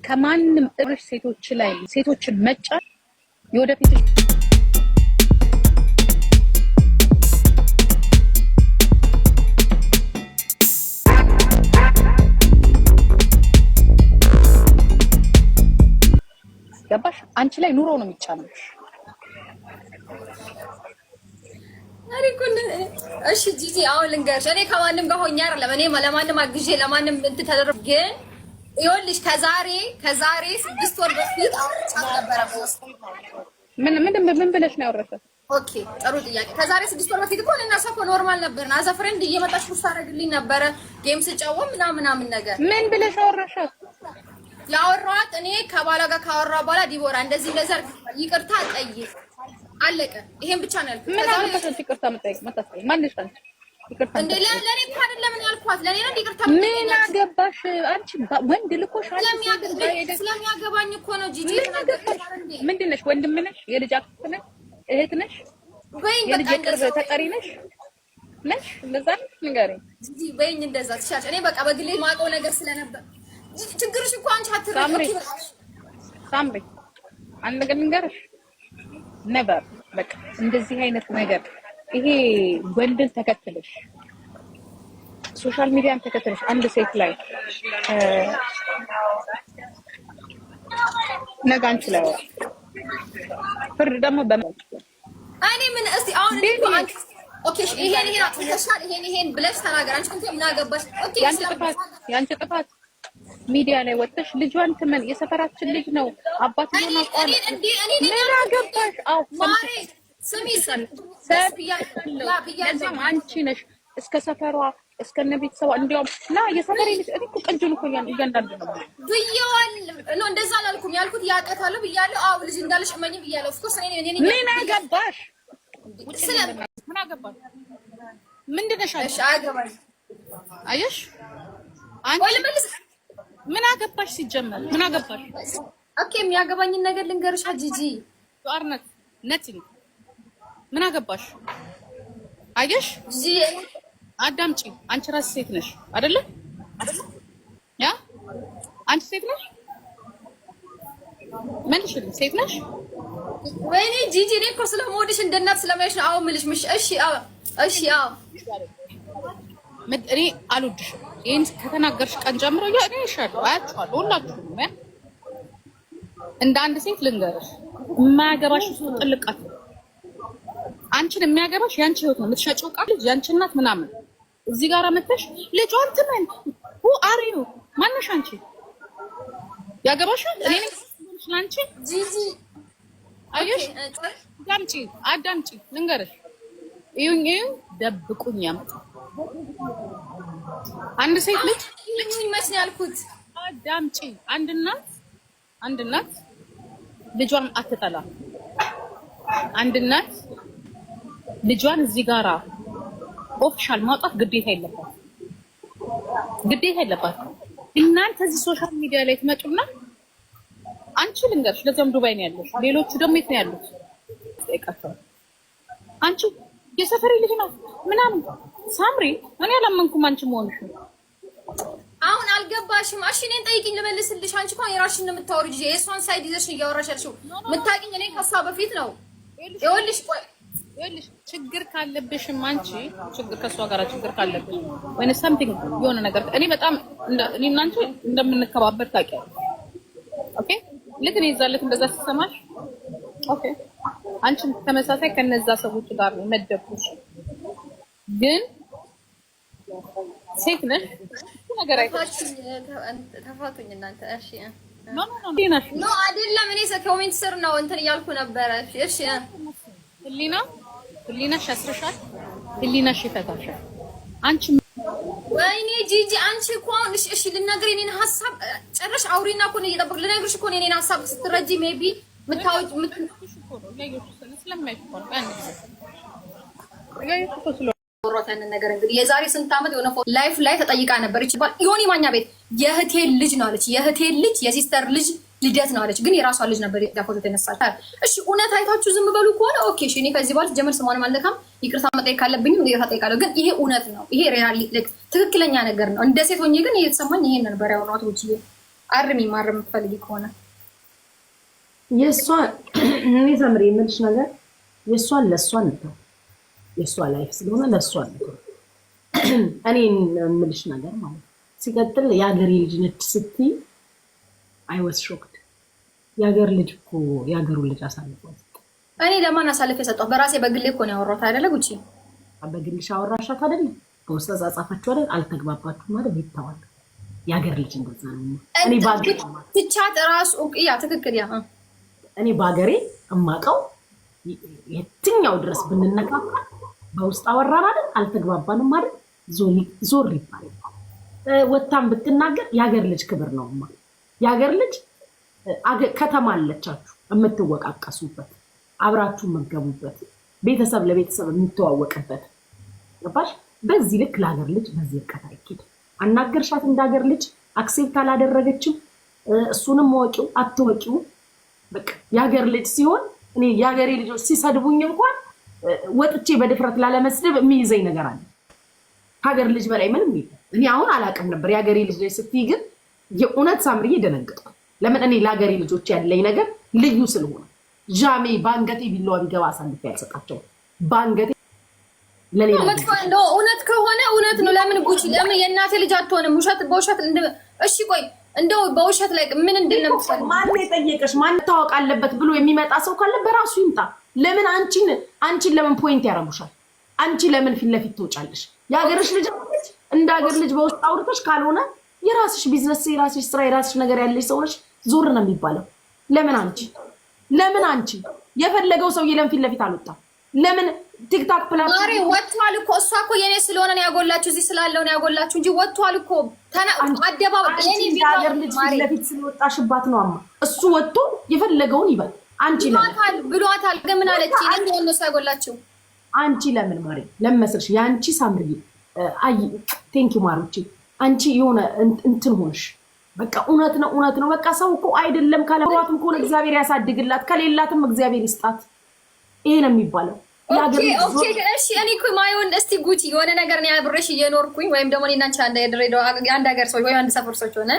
ከማንም እርሽ ሴቶች ላይ ሴቶችን መጫን የወደፊት ገባሽ? አንቺ ላይ ኑሮ ነው የሚጫነው። እሺ ጂጂ አሁን ልንገርሽ፣ እኔ ከማንም ጋር ሆኜ አይደለም እኔ ለማንም አግዤ ለማንም እንትን ተደረገ። ግን ይኸውልሽ ከዛሬ 6 ወር በፊት አውርቻት ነበረ። ምን ብለሽ ነው ያወራሻት? ኦኬ ጥሩ ጥያቄ። ከዛሬ 6 ወር በፊት እኮ እኔና እሷ እኮ ኖርማል ነበርን። አዘ ፍሬንድ እየመጣች ፖስት አደረግልኝ ነበረ ጌም ስጫወት ምናምን ነገር። ምን ብለሽ አወራሻት? ያወራኋት እኔ ከባሏ ጋር ካወራ በኋላ ዲቦራ እንደዚህ ለዘር ይቅርታ ጠይቅ አለቀ። ይሄን ብቻ ነው ያልኩት። ምን አገባሽ? ይቅርታ መጠየቅ መታሰብ ማንሽ አንቺ ይቅርታ እንዴ ለኔ አይደለም ያልኳት ለኔ ነው ይቅርታ መጠየቅ። ምን አገባሽ አንቺ? ወንድ ልኮሽ ስለሚያገባኝ እኮ ነው ጂጂ። ምንድን ነሽ? ወንድም ነሽ? የልጅ አክስት ነሽ? እህት ነሽ? የልጅ የቅርብ ተጠሪ ነሽ? እንደዛ ንገሪኝ ጂጂ። በይኝ እንደዛ ትሻለሽ። እኔ በቃ በግሌ ማውቀው ነገር ስለነበር ችግርሽ እኮ አንቺ አትረጂ። ሳምሪ አንድ ነገር ልንገርሽ፣ ነበር በቃ እንደዚህ አይነት ነገር ይሄ ወንድን ተከትለሽ ሶሻል ሚዲያን ተከትለሽ አንድ ሴት ላይ ነገ አንቺ ላይ ፍርድ ደግሞ እኔ ምን እስቲ አሁን እኮ አንቺ ኦኬ ይሄን አጥተሻል ይሄን ብለሽ ተናገር። አንቺ እንትን ምን አገባሽ? ኦኬ ያንቺ ጥፋት ሚዲያ ላይ ወጥተሽ ልጇን ትመን የሰፈራችን ልጅ ነው አባት ነው አቋል ምን አገባሽ? አው ስሚ ሰፊያለም አንቺ ነሽ እስከ ሰፈሯ እስከ ቤተሰቧ እንዲያውም የሰፈሬ ልጅ እኮ ቀንጁን እኮ እያንዳንዱ ነው ብየዋል ነው እንደዛ አላልኩም ያልኩት ያቀታሉ ብያለሁ። አው ልጅ እንዳልሽ እመኝ ብያለሁ። ኦፍ ኮርስ እኔ ምን አገባሽ? ምን አገባሽ? ምንድን ነሽ? እሺ አገባሽ አየሽ አንቺ ምን አገባሽ? ሲጀመር ምን አገባሽ? ኦኬ የሚያገባኝን ነገር ልንገርሽ ጂጂ። ጧርነት ነቲንግ ምን አገባሽ? አየሽ ጂጂ አዳምጪ። አንቺ ራስ ሴት ነሽ አይደለ? ያ አንቺ ሴት ነሽ መልሽልኝ። ሴት ነሽ ወይኔ ጂጂ። እኔ እኮ ስለምወድሽ እንደ እናት ስለማይሽ ነው። አዎ የምልሽ ምሽ እሺ አዎ እኔ አልወድሽም። ይሄን ከተናገርሽ ቀን ጀምሮ እኔ እሻለሁ አያችኋለሁ ሁላችሁም። እንደ አንድ ሴት ልንገርሽ የማያገባሽ እሱ ጥልቃት አንቺን የሚያገባሽ ያንቺ ህይወት ነው። የምትሸጪው ቃል ልጅ ያንቺ እናት ምናምን እዚህ ጋር መተሽ ልጇን ትመን ሁ አሪዩ ማነሽ አንቺ? ያገባሻል? እኔ ነኝ አንቺ ጂጂ። አየሽ አዳምጪ ልንገርሽ ይሁን ደብቁኝ ያመጣ አንድ ሴት ልጅ ይመስል ያልኩት አዳምጪ። አንድ እናት ልጇን አትጠላ። አንድ እናት ልጇን እዚህ ጋራ ኦፊሻል ማውጣት ግዴታ የለባት። እናንተ እዚህ ሶሻል ሚዲያ ላይ ትመጡና አንቺ ልንገርሽ ለዚያም ዱባይ ነው ያለሽ፣ ሌሎቹ ደግሞ የት ነው ያሉት? ጠይቃቸው። አንቺ የሰፈሬ ልጅ ነው ምናምን ሳምሪ እኔ አላመንኩም አንቺ መሆንሽ። አሁን አልገባሽም? እሺ እኔን ጠይቂኝ ልመልስልሽ። አንቺ እኮ የራስሽን ነው የምታወሪው ጂጂ። የእሷን ሳይድ ይዘሽ ነው እያወራሽ ያልሽው። የምታውቂኝ እኔ ከሷ በፊት ነው። ይኸውልሽ ችግር ካለብሽም አንቺ ከሷ ጋር ችግር ካለብሽ ወይ something የሆነ ነገር እኔ በጣም እኔ እና አንቺ እንደምንከባበር ታውቂያለሽ። ኦኬ ልክ እኔ ይዛለት እንደዛ ሲሰማሽ ኦኬ አንቺም ተመሳሳይ ከነዛ ሰዎች ጋር ነው መደብኩሽ። ግን ሴት ነሽ ነገር ተፋቱኝ እናንተ። እሺ ኖ አይደለም እኔ ኮሜንት ስር ነው እንትን እያልኩ ነበረ። እሺ ህሊናሽ ያስርሻል፣ ህሊናሽ ይፈታሻል። አንቺ ወይኔ ጂጂ አንቺ እኮ እሺ ልነግር የኔን ሀሳብ ጨረሽ አውሪና እኮ ነው እየጠበቅኩ ልነግርሽ እኮ ነው የኔን ሀሳብ ስትረጂ ሜቢ ምታውቂ ሮተን ነገር እንግዲህ የዛሬ ስንት ዓመት የሆነ ላይፍ ላይ ተጠይቃ ነበር ይችላል ዮኒ ማኛ ቤት የእህቴ ልጅ ነው አለች። የእህቴ ልጅ የሲስተር ልጅ ልደት ነው አለች። ግን የራሷ ልጅ ነበር ፎቶ ተነሳች። እሺ እውነት አይታችሁ ዝም በሉ ከሆነ ኦኬ እሺ እኔ ከዚህ በኋላ ጀመር ስሟን አልነካም። ይቅርታ መጠየቅ ካለብኝም ይቅርታ ጠይቃለሁ። ግን ይሄ እውነት ነው። ይሄ ሪያሊቲ ትክክለኛ ነገር ነው። እንደ ሴት ሆኜ ግን እየተሰማኝ ይሄን ነበር ያወራሁት። ውጪ አርሚ ማረም ፈልጊ ከሆነ የሷ እኔ ዘምሪ የምልሽ ነገር የሷን ለሷን ነው የሷ ላይፍ ስለሆነ ለሷን ነው እኔ የምልሽ ነገር ማለት ሲቀጥል የሀገሬ ልጅ ነች ስትይ አይ ዋዝ ሾክድ የሀገር ልጅ እኮ የሀገሩ ልጅ አሳልፏል እኔ ለማን አሳልፍ የሰጠው በራሴ በግሌ እኮ ነው ያወራሁት አይደለ ጉቺ በግልሽ አወራሻት አይደለ በውስጥ ጻጻፋችሁ አይደል አልተግባባችሁ ማለት ይታወቃል የሀገር ልጅ እንደዛ ነው እኔ ባገሬ ትቻት ራሱ ያ ትክክል ያ እኔ ባገሬ እማቀው የትኛው ድረስ ብንነካካ በውስጥ አወራን አይደል አልተግባባንም ማለት ዞር ይባላል ወጣም ብትናገር የሀገር ልጅ ክብር ነው ማለት የሀገር ልጅ ከተማ አለቻችሁ የምትወቃቀሱበት አብራችሁ መገቡበት ቤተሰብ ለቤተሰብ የሚተዋወቅበት ገባሽ በዚህ ልክ ለሀገር ልጅ በዚህ ልክ አይኪድ አናገርሻት እንዳገር ልጅ አክሴፕት አላደረገችም እሱንም ወቂው አትወቂው በቃ የሀገር ልጅ ሲሆን እኔ የሀገሬ ልጆች ሲሰድቡኝ እንኳን ወጥቼ በድፍረት ላለመስደብ የሚይዘኝ ነገር አለ ሀገር ልጅ በላይ ምንም የለም እኔ አሁን አላውቅም ነበር የሀገሬ ልጅ ላይ ስትይ ግን የእውነት ሳምሪዬ ደነግጥኩ ለምን እኔ ለሀገሬ ልጆች ያለኝ ነገር ልዩ ስለሆነ ጃሜ ባንገቴ ቢለዋ ቢገባ አሳልፌ ያልሰጣቸው ባንገቴ ለሌላ እውነት ከሆነ እውነት ነው ለምን ጉቺ ለምን የእናቴ ልጅ አትሆንም ውሸት በውሸት እሺ ቆይ እንደው በውሸት ላይ ምን እንድነው ማን የጠየቀሽ ማን ታወቅ አለበት ብሎ የሚመጣ ሰው ካለ በራሱ ይምጣ ለምን አንቺን ለምን ፖይንት ያረጉሻል አንቺ ለምን ፊት ለፊት ትወጫለሽ የሀገርሽ ልጅ እንደ ሀገር ልጅ በውስጥ አውርተሽ ካልሆነ የራስሽ ቢዝነስ የራስሽ ስራ የራስሽ ነገር ያለሽ ሰውሽ ዞር ነው የሚባለው ለምን አንቺ የፈለገው ሰው ለምን ፊት ለፊት አልወጣም ለምን ቲክታክ ፕላትፎርም ማሪ ወጥቷል እኮ እሷ እኮ የኔ ስለሆነ ነው ያጎላችሁ እዚህ ስላለው ነው ያጎላችሁ እንጂ ወጥቷል እኮ አደባባይ የኔ ሀገር ልጅ ፊት ለፊት ስለወጣሽባት ነው አማ እሱ ወጥቶ የፈለገውን ይበል አንቺ ለምን ብሏታል ግን ምን አለች እኔ ነው ያጎላችሁ አንቺ ለምን ማሪ ለመስርሽ ያንቺ ሳምሪ አይ ቴንክ ዩ ማሩቺ አንቺ የሆነ እንትን ሆነሽ በቃ እውነት ነው በቃ ሰው እኮ አይደለም ካለዋትም ከሆነ እግዚአብሔር ያሳድግላት ከሌላትም እግዚአብሔር ይስጣት ይሄ ነው የሚባለው ኦኬ እሺ እኔ እኮ ማይሆን እስቲ ጉቺ የሆነ ነገር ነው አብሬሽ እየኖርኩኝ ወይም ደግሞ እኔና አንቺ አንድ ሀገር ሰው ወይ አንድ ሰፈር ሰው ሆነ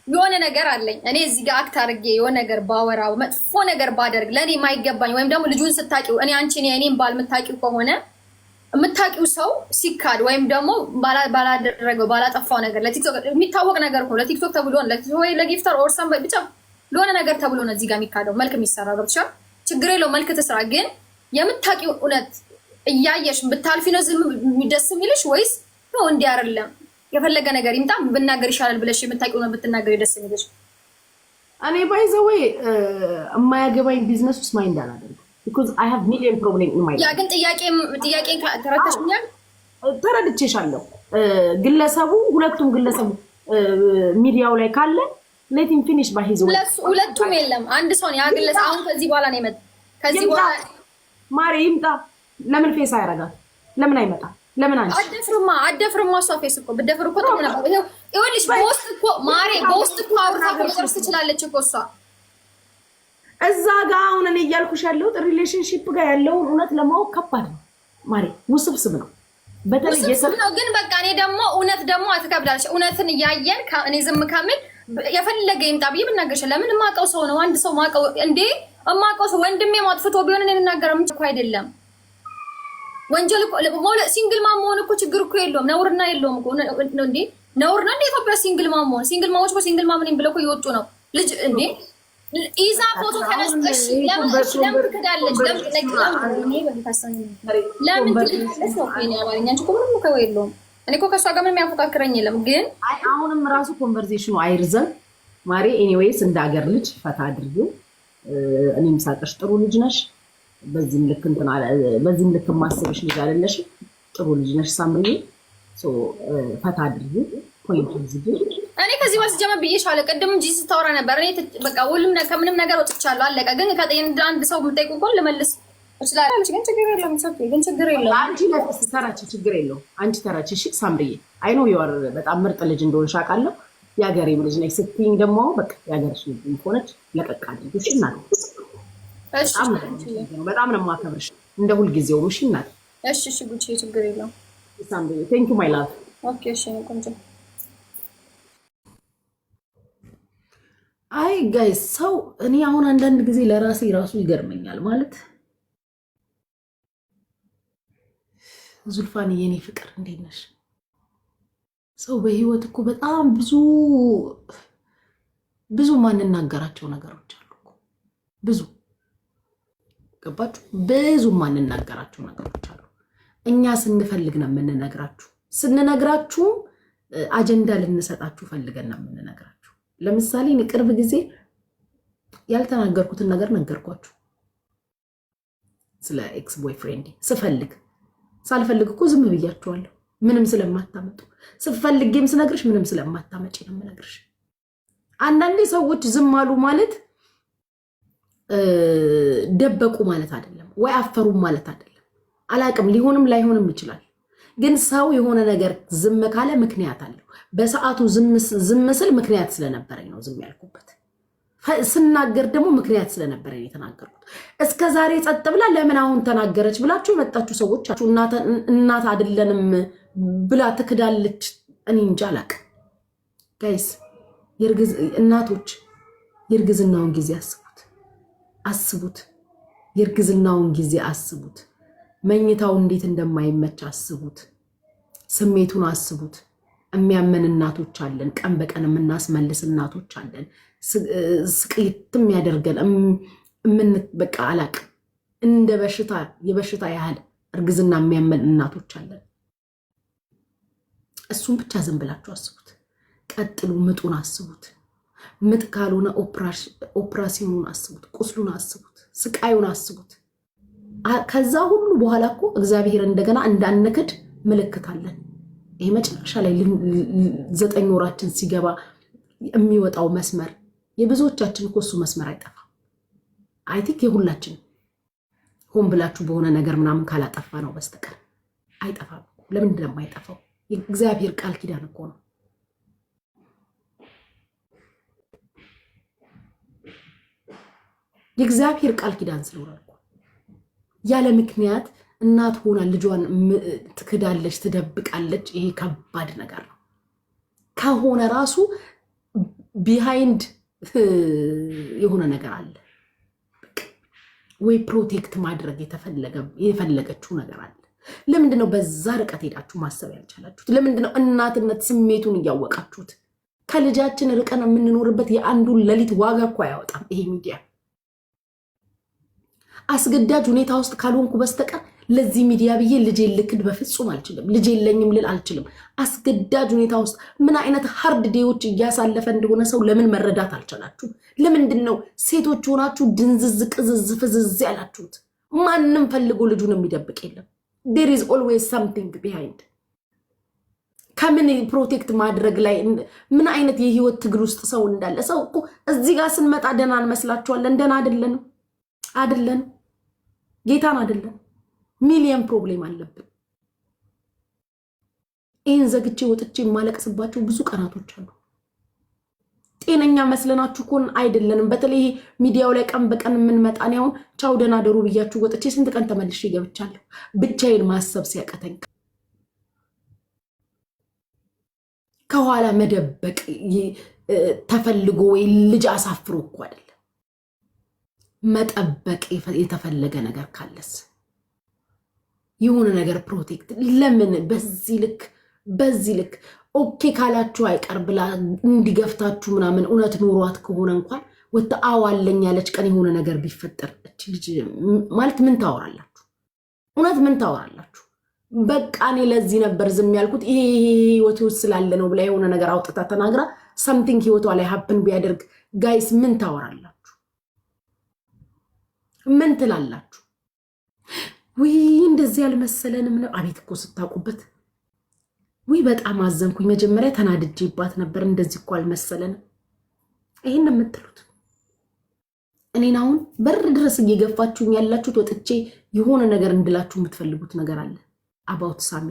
የሆነ ነገር አለኝ እኔ እዚህ ጋር አክት አድርጌ የሆነ ነገር ባወራው መጥፎ ነገር ባደርግ ለኔ የማይገባኝ ወይም ደግሞ ልጁን ስታቂው እኔ አንቺ እኔን ባል የምታቂው ከሆነ የምታቂው ሰው ሲካድ ወይም ደግሞ ባላደረገው ባላጠፋው ነገር ለቲክቶክ የሚታወቅ ነገር ነው ለቲክቶክ ተብሎ ነው ወይ ለጊፍተር ኦር ሰም ብቻ ለሆነ ነገር ተብሎ ነው እዚህ ጋር የሚካደው መልክ የሚሰራው ገብቶሻል ችግር የለውም መልክ ትስራ ግን የምታቂው እውነት እያየሽ ብታልፊ ነው ዝም ደስ የሚልሽ ወይስ ነው እንዲህ አይደለም የፈለገ ነገር ይምጣ ብናገር ይሻላል ብለሽ የምታቂው ነው ብትናገር ደስ የሚልሽ እኔ ባይ ዘ ወይ የማያገባኝ ቢዝነስ ውስጥ ማይንድ አላደርግም because I have million problem in my life ያ ግን ጥያቄ ተረድተሽኛል ተረድቼሻለሁ ግለሰቡ ሁለቱም ግለሰቡ ሚዲያው ላይ ካለ let him finish by his way ሁለቱም የለም አንድ ሰው ነው ያ ግለሰብ አሁን ከዚህ በኋላ ነው የመጣ ከዚህ በኋላ ማሪ ይምጣ ለምን ፌስ አያረጋት ለምን አይመጣ ለምን አንቺ አደፍርማ እሷ ፌስ እኮ ብደፍር እኮ ጥሩ ነበር ይኸውልሽ በውስጥ እኮ ማሪ በውስጥ እኮ አውርታ መጨረስ ትችላለች እኮ እሷ እዛ ጋር አሁን እኔ እያልኩሽ ያለሁት ሪሌሽንሺፕ ጋር ያለውን እውነት ለማወቅ ከባድ ነው ማሪ ውስብስብ ነው በተለይ ነው ግን በቃ እኔ ደግሞ እውነት ደግሞ አትከብዳለሽ እውነትን እያየን እኔ ዝም ከምል የፈለገ ይምጣ ብዬ ብናገርሽ ለምን ማቀው ሰው ነው አንድ ሰው ማቀው እንዴ ማቀው ሰው ወንድሜ ማጥፍቶ ቢሆን እኔ ልናገርም እኮ አይደለም ወንጀል እኮ ሲንግል ማም መሆን እኮ ችግር እኮ የለውም ነውርና የለውም እኮ እንዴ ነውር ነው እንዴ ኢትዮጵያ ሲንግል ማም መሆን ሲንግል ማሞች እኮ ሲንግል ማም ነኝ ብለው እኮ ይወጡ ነው ልጅ እንዴ ኢዛ ፎቶ ተነስተሽ ለምን ትከዳለች ለምን ትከዳለች ነው እኔ አማርኛ እንጂ እኮ ምንም እኮ የለውም እኔ እኮ ከሷ ጋር ምንም ያፎካክረኝ የለም ግን አሁንም ራሱ ኮንቨርሴሽኑ አይርዘም ማሪ ኤኒዌይስ እንደ ሀገር ልጅ ፈታ አድርጊው እኔም ሳቀሽ ጥሩ ልጅ ነሽ በዚህም ልክ ማሰብሽ ልጅ አይደለሽ ጥሩ ልጅ ነሽ ሳምሪ ሶ ፈታ አድርጊው ፖይንት ዝግ እኔ ከዚህ ዋስ ጀማ ብዬሻለሁ ቅድም እንጂ ስታወራ ነበር እኔ በቃ ሁሉም ከምንም ነገር ወጥቻለሁ አለቀ ግን አንድ ሰው የምጠይቁ እንኳን ልመልስ እችላለሁ ግን ችግር የለውም ግን ችግር የለውም አንቺ ለፍስ ተራች ችግር የለውም አንቺ ተራች እሺ ሳምሪዬ አይ ኖ ዩ አር በጣም ምርጥ ልጅ እንደሆንሽ አውቃለሁ የሀገሬ ልጅ ነሽ ስትይኝ ደግሞ በቃ የሀገርሽ ልጅ ሆነች ለቀቅ አድርጊ እሺ እናት በጣም ነው የማከብርሽ እንደ ሁልጊዜው እሺ እናት እሺ ጉቺ ችግር የለውም ሳምሪዬ ቴንክ ዩ ማይ ላቭ ኦኬ እሺ ቆንጆ አይ ጋይስ ሰው እኔ አሁን አንዳንድ ጊዜ ለራሴ ራሱ ይገርመኛል ማለት ዙልፋን የኔ ፍቅር እንዴት ነሽ? ሰው በህይወት እኮ በጣም ብዙ ማንናገራቸው ነገሮች አሉ እኮ ብዙ ገባችሁ? ብዙ ማንናገራቸው ነገሮች አሉ። እኛ ስንፈልግ ነው የምንነግራችሁ። ስንነግራችሁ አጀንዳ ልንሰጣችሁ ፈልገን ነው የምንነግራችሁ። ለምሳሌ ቅርብ ጊዜ ያልተናገርኩትን ነገር ነገርኳችሁ ስለ ኤክስ ቦይፍሬንድ ስፈልግ ሳልፈልግ እኮ ዝም ብያችኋለሁ። ምንም ስለማታመጡ ስፈልግም ስነግርሽ ምንም ስለማታመጪ ነው የምነግርሽ። አንዳንዴ ሰዎች ዝም አሉ ማለት ደበቁ ማለት አይደለም፣ ወይ አፈሩ ማለት አይደለም። አላቅም ሊሆንም ላይሆንም ይችላል። ግን ሰው የሆነ ነገር ዝም ካለ ምክንያት አለው። በሰዓቱ ዝም ስል ምክንያት ስለነበረኝ ነው ዝም ያልኩበት። ስናገር ደግሞ ምክንያት ስለነበረኝ የተናገርኩት። እስከ ዛሬ ጸጥ ብላ ለምን አሁን ተናገረች ብላችሁ የመጣችሁ ሰዎች እናት አይደለንም ብላ ትክዳለች። እኔ እንጃ አላቅም። ጋይስ እናቶች የእርግዝናውን ጊዜ አስቡት። የእርግዝናውን ጊዜ አስቡት። መኝታው እንዴት እንደማይመች አስቡት። ስሜቱን አስቡት። የሚያመን እናቶች አለን። ቀን በቀን የምናስመልስ እናቶች አለን። ስቅይትም ያደርገን በቃ አላቅም። እንደ የበሽታ ያህል እርግዝና የሚያመን እናቶች አለን። እሱን ብቻ ዝም ብላችሁ አስቡት። ቀጥሉ። ምጡን አስቡት። ምጥ ካልሆነ ኦፕራሲዮኑን አስቡት። ቁስሉን አስቡት። ስቃዩን አስቡት። ከዛ ሁሉ በኋላ እኮ እግዚአብሔር እንደገና እንዳንክድ ምልክት አለን። ይሄ መጨረሻ ላይ 9 ወራችን ሲገባ የሚወጣው መስመር የብዙዎቻችን እኮ እሱ መስመር አይጠፋም። አይ ቲንክ የሁላችን ሆን ብላችሁ በሆነ ነገር ምናምን ካላጠፋ ነው በስተቀር አይጠፋም። ለምንድን ነው የማይጠፋው? የእግዚአብሔር ቃል ኪዳን እኮ ነው። የእግዚአብሔር ቃል ኪዳን ስለሆነ እኮ ያለ ምክንያት እናት ሆና ልጇን ትክዳለች፣ ትደብቃለች። ይሄ ከባድ ነገር ነው። ከሆነ ራሱ ቢሃይንድ የሆነ ነገር አለ ወይ ፕሮቴክት ማድረግ የፈለገችው ነገር አለ። ለምንድነው በዛ ርቀት ሄዳችሁ ማሰብ ያልቻላችሁት? ለምንድነው እናትነት ስሜቱን እያወቃችሁት? ከልጃችን ርቀን የምንኖርበት የአንዱን ሌሊት ዋጋ እኮ አያወጣም ይሄ ሚዲያ። አስገዳጅ ሁኔታ ውስጥ ካልሆንኩ በስተቀር ለዚህ ሚዲያ ብዬ ልጄ ልክድ በፍጹም አልችልም። ልጄ የለኝም ልል አልችልም። አስገዳጅ ሁኔታ ውስጥ ምን አይነት ሃርድ ዴዎች እያሳለፈ እንደሆነ ሰው ለምን መረዳት አልቻላችሁ? ለምንድን ነው ሴቶች ሆናችሁ ድንዝዝ ቅዝዝ ፍዝዝ ያላችሁት? ማንም ፈልጎ ልጁን የሚደብቅ የለም። there is always something behind። ከምን ፕሮቴክት ማድረግ ላይ ምን አይነት የህይወት ትግል ውስጥ ሰው እንዳለ ሰው እኮ እዚህ ጋር ስንመጣ ደህና እንመስላችኋለን። ደህና አይደለን ጌታን አይደለን። ሚሊየን ፕሮብሌም አለብን። ይህን ዘግቼ ወጥቼ የማለቅስባቸው ብዙ ቀናቶች አሉ። ጤነኛ መስለናችሁ እኮ አይደለንም። በተለይ ሚዲያው ላይ ቀን በቀን የምንመጣን ያሁን ቻው ደህና ደሩ ብያችሁ ወጥቼ ስንት ቀን ተመልሼ ገብቻለሁ። ብቻዬን ማሰብ ሲያቀተኝ ከኋላ መደበቅ ተፈልጎ ወይ ልጅ አሳፍሮ እኮ አይደለም። መጠበቅ የተፈለገ ነገር ካለስ የሆነ ነገር ፕሮቴክት ለምን በዚህ ልክ ኦኬ ካላችሁ አይቀር ብላ እንዲገፍታችሁ ምናምን እውነት ኖሯት ከሆነ እንኳን ወጣ አዋለኝ ያለች ቀን የሆነ ነገር ቢፈጠር እቺ ልጅ ማለት ምን ታወራላችሁ? እውነት ምን ታወራላችሁ? በቃ እኔ ለዚህ ነበር ዝም ያልኩት ይሄ ህይወት ውስጥ ስላለ ነው ብላ የሆነ ነገር አውጥታ ተናግራ something ህይወቷ ላይ happen ቢያደርግ ጋይስ ምን ታወራላችሁ? ምን ትላላችሁ? ውይ እንደዚህ ያልመሰለንም ነው። አቤት እኮ ስታውቁበት ውይ በጣም አዘንኩኝ። መጀመሪያ ተናድጄባት ነበር። እንደዚህ እኮ አልመሰለንም። ይሄን ነው የምትሉት። እኔን አሁን በር ድረስ እየገፋችሁኝ ያላችሁት ወጥቼ የሆነ ነገር እንድላችሁ የምትፈልጉት ነገር አለ አባውት ሳሚ